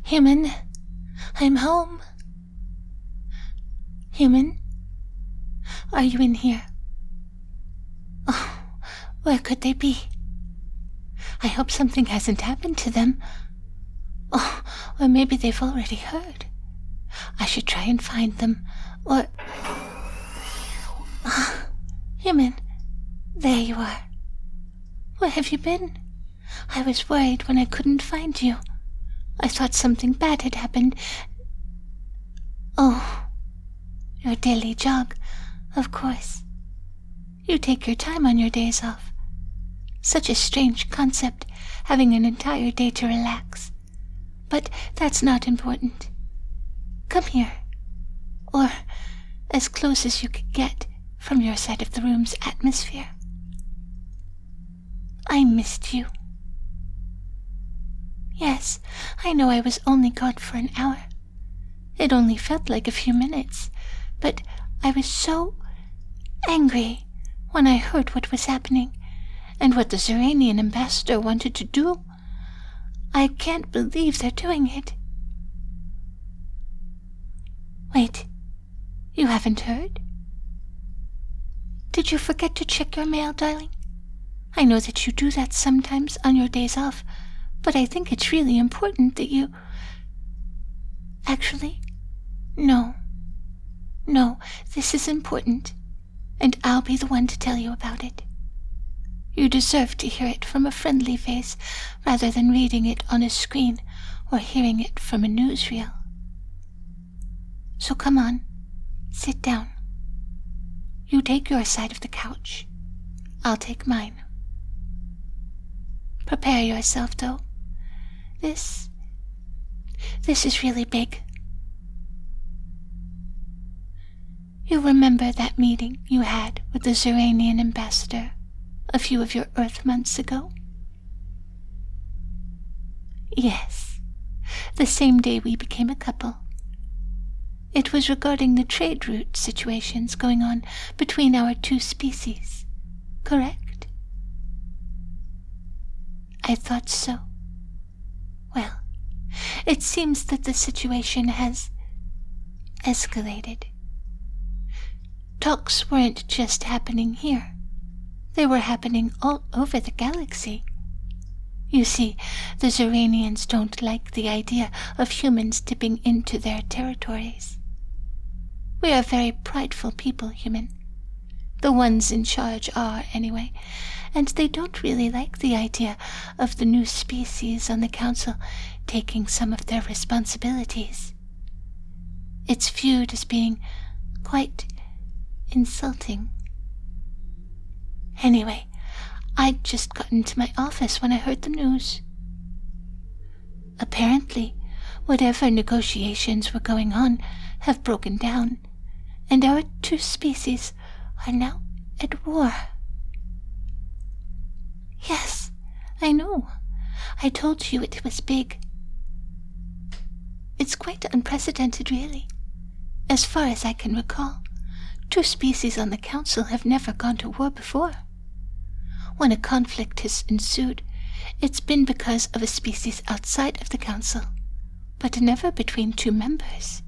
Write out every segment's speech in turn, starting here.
Human, I'm home. Human, are you in here? Oh, where could they be? I hope something hasn't happened to them. Oh, or maybe they've already heard. I should try and find them, or... Human, there you are. Where have you been? I was worried when I couldn't find you. I thought something bad had happened. Oh, your daily jog, of course. You take your time on your days off. Such a strange concept, having an entire day to relax. But that's not important. Come here. Or as close as you could get from your side of the room's atmosphere. I missed you. Yes, I know I was only gone for an hour. It only felt like a few minutes, but I was so angry when I heard what was happening and what the Zeranian ambassador wanted to do. I can't believe they're doing it. Wait, you haven't heard? Did you forget to check your mail, darling? I know that you do that sometimes on your days off, but I think it's really important that you... Actually, no. No, this is important, and I'll be the one to tell you about it. You deserve to hear it from a friendly face rather than reading it on a screen or hearing it from a newsreel. So come on, sit down. You take your side of the couch. I'll take mine. Prepare yourself, though. This is really big. You remember that meeting you had with the Zeranian ambassador a few of your Earth months ago? Yes, the same day we became a couple. It was regarding the trade route situations going on between our two species, correct? I thought so. Well, it seems that the situation has escalated. Talks weren't just happening here. They were happening all over the galaxy. You see, the Zeranians don't like the idea of humans dipping into their territories. We are very prideful people, human. The ones in charge are, anyway, and they don't really like the idea of the new species on the council taking some of their responsibilities. It's viewed as being quite insulting. Anyway, I'd just gotten to my office when I heard the news. Apparently, whatever negotiations were going on have broken down, and our two species are now at war. Yes, I know. I told you it was big. It's quite unprecedented, really. As far as I can recall, two species on the council have never gone to war before. When a conflict has ensued, it's been because of a species outside of the council, but never between two members.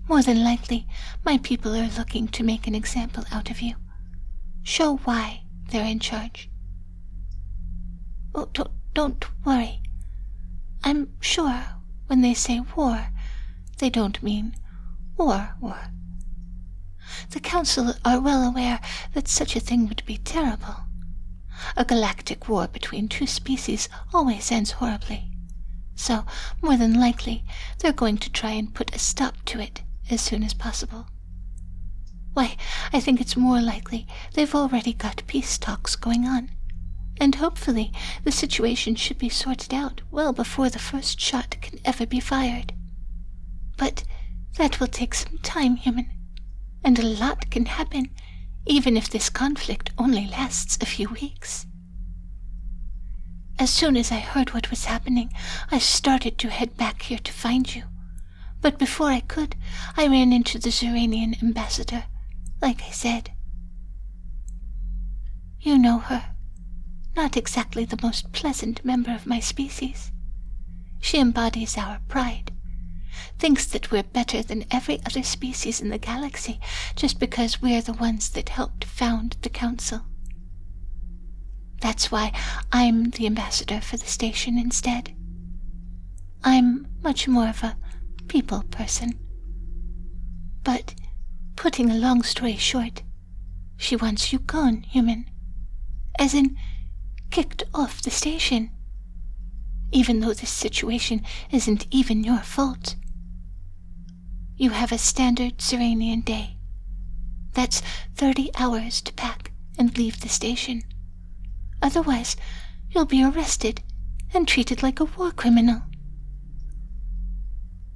More than likely, my people are looking to make an example out of you. Show why they're in charge. Oh, don't worry. I'm sure when they say war, they don't mean war. The Council are well aware that such a thing would be terrible. A galactic war between two species always ends horribly. So, more than likely, they're going to try and put a stop to it as soon as possible. Why, I think it's more likely they've already got peace talks going on. And hopefully the situation should be sorted out well before the first shot can ever be fired. But that will take some time, human. And a lot can happen, even if this conflict only lasts a few weeks. As soon as I heard what was happening, I started to head back here to find you. But before I could, I ran into the Zeranian ambassador, like I said. You know her, not exactly the most pleasant member of my species. She embodies our pride, thinks that we're better than every other species in the galaxy just because we're the ones that helped found the Council. That's why I'm the ambassador for the station instead. I'm much more of a people person. But, putting a long story short, she wants you gone, human. As in, kicked off the station. Even though this situation isn't even your fault. You have a standard Serenian day. That's 30 hours to pack and leave the station. Otherwise, you'll be arrested and treated like a war criminal.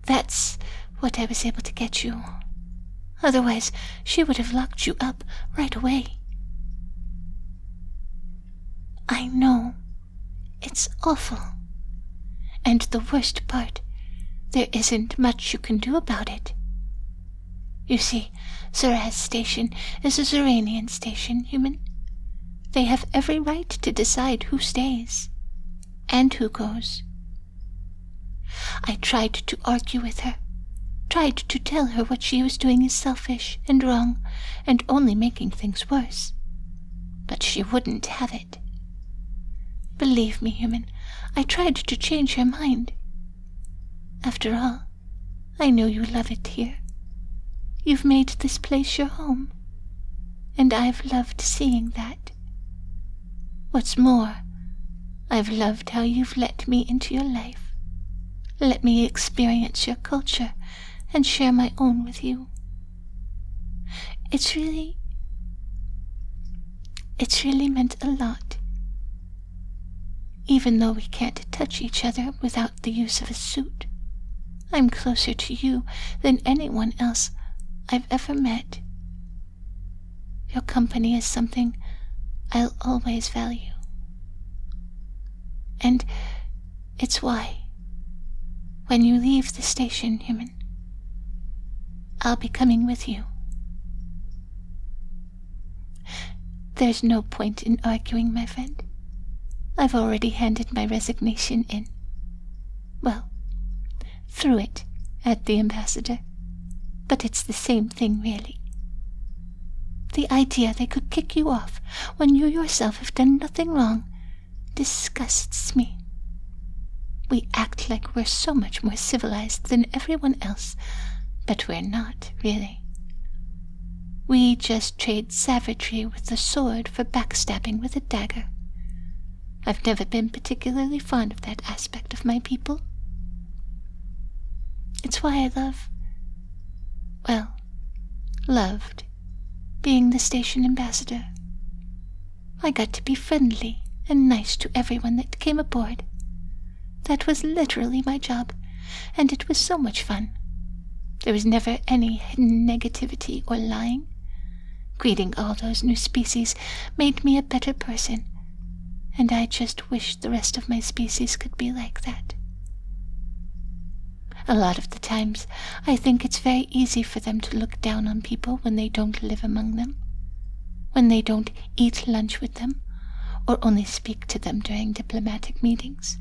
That's what I was able to get you. Otherwise, she would have locked you up right away. I know. It's awful. And the worst part, there isn't much you can do about it. You see, Suraz Station is a Zeranian station, human. They have every right to decide who stays and who goes. I tried to argue with her, tried to tell her what she was doing is selfish and wrong and only making things worse. But she wouldn't have it. Believe me, human, I tried to change her mind. After all, I know you love it here. You've made this place your home, and I've loved seeing that. What's more, I've loved how you've let me into your life, let me experience your culture and share my own with you. It's really meant a lot. Even though we can't touch each other without the use of a suit, I'm closer to you than anyone else I've ever met. Your company is something I'll always value. And it's why, when you leave the station, human, I'll be coming with you. There's no point in arguing, my friend. I've already handed my resignation in. Well, threw it at the ambassador, but it's the same thing, really. The idea they could kick you off when you yourself have done nothing wrong disgusts me. We act like we're so much more civilized than everyone else, but we're not, really. We just trade savagery with the sword for backstabbing with a dagger. I've never been particularly fond of that aspect of my people. It's why I loved being the station ambassador. I got to be friendly and nice to everyone that came aboard. That was literally my job, and it was so much fun. There was never any hidden negativity or lying. Greeting all those new species made me a better person, and I just wish the rest of my species could be like that. A lot of the times, I think it's very easy for them to look down on people when they don't live among them, when they don't eat lunch with them, or only speak to them during diplomatic meetings.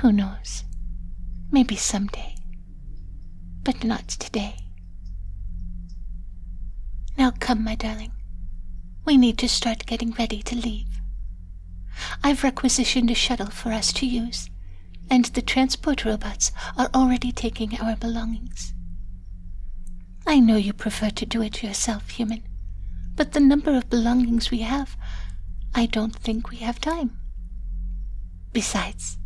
Who knows? Maybe someday, but not today. Now come, my darling. We need to start getting ready to leave. I've requisitioned a shuttle for us to use, and the transport robots are already taking our belongings. I know you prefer to do it yourself, human, but the number of belongings we have, I don't think we have time. Besides,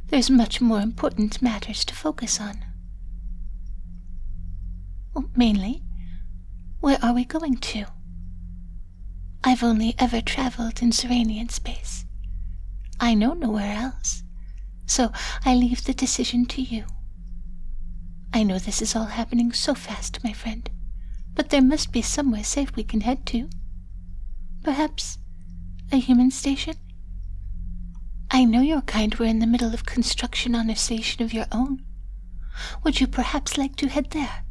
there's much more important matters to focus on. Well, mainly, where are we going to? I've only ever traveled in Serenian space. I know nowhere else, so I leave the decision to you. I know this is all happening so fast, my friend, but there must be somewhere safe we can head to. Perhaps a human station? I know your kind were in the middle of construction on a station of your own. Would you perhaps like to head there?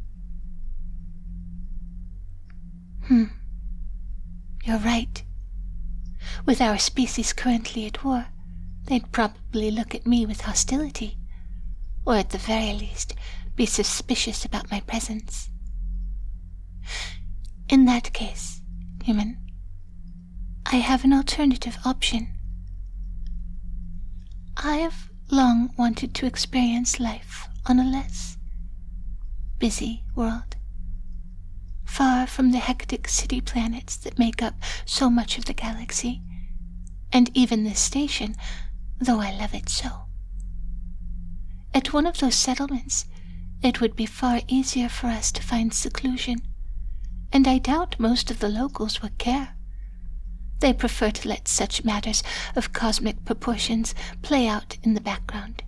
You're right. With our species currently at war, they'd probably look at me with hostility, or at the very least, be suspicious about my presence. In that case, human, I have an alternative option. I've long wanted to experience life on a less busy world, far from the hectic city planets that make up so much of the galaxy, and even this station, though I love it so. At one of those settlements, it would be far easier for us to find seclusion, and I doubt most of the locals would care. They prefer to let such matters of cosmic proportions play out in the background.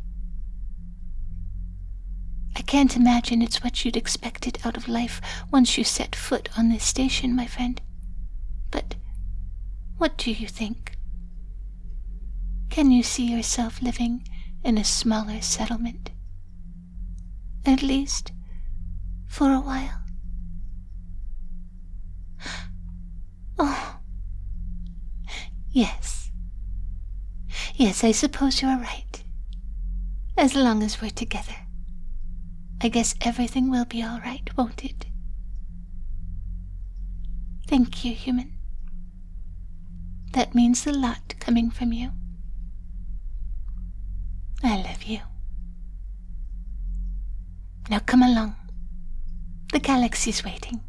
I can't imagine it's what you'd expected out of life once you set foot on this station, my friend. But what do you think? Can you see yourself living in a smaller settlement? At least for a while. Oh, yes. Yes, I suppose you're right. As long as we're together, I guess everything will be all right, won't it? Thank you, human. That means a lot coming from you. I love you. Now come along. The galaxy's waiting.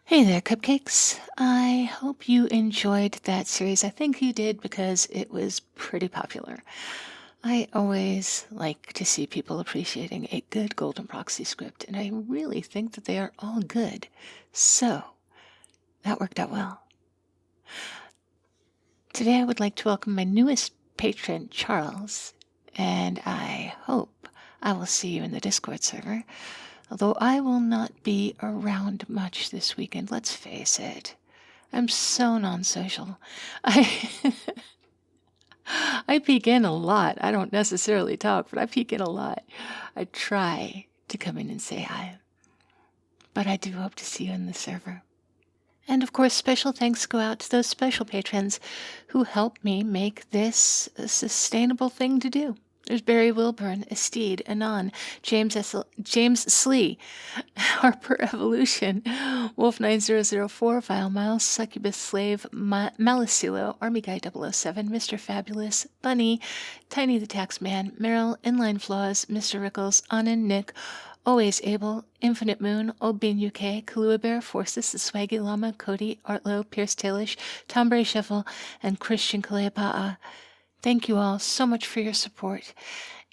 Hey there, cupcakes. I hope you enjoyed that series. I think you did because it was pretty popular. I always like to see people appreciating a good GoldenProxy script, and I really think that they are all good. So, that worked out well. Today I would like to welcome my newest patron, Charles, and I hope I will see you in the Discord server. Although I will not be around much this weekend, let's face it. I'm so non-social. I peek in a lot. I don't necessarily talk, but I peek in a lot. I try to come in and say hi. But I do hope to see you in the server. And of course, special thanks go out to those special patrons who help me make this a sustainable thing to do. There's Barry Wilburn, Esteed, Anon, James Slee, Harper Evolution, Wolf9004, Vile Miles, Succubus Slave, Malicilo, Army Guy 007, Mr. Fabulous, Bunny, Tiny the Taxman, Meryl, Inline Flaws, Mr. Rickles, Anand, Nick, Always Able, Infinite Moon, Old Bean UK, Kahlua Bear, Forces, The Swaggy Llama, Cody, Artlow, Pierce Tailish, Tom Bray Shuffle, and Christian Kalepa'a. Thank you all so much for your support.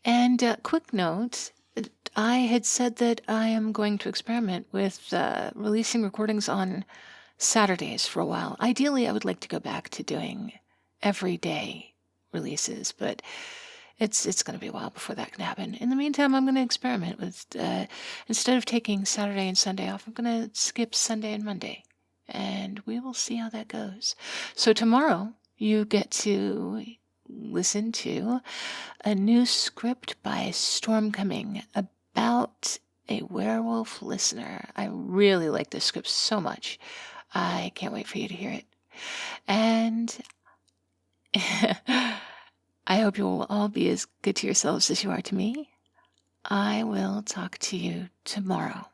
And quick note, I had said that I am going to experiment with releasing recordings on Saturdays for a while. Ideally, I would like to go back to doing everyday releases, but it's going to be a while before that can happen. In the meantime, I'm going to experiment with, instead of taking Saturday and Sunday off, I'm going to skip Sunday and Monday, and we will see how that goes. So tomorrow, you get to listen to a new script by Stormcoming about a werewolf listener. I really like this script so much. I can't wait for you to hear it. And I hope you will all be as good to yourselves as you are to me. I will talk to you tomorrow.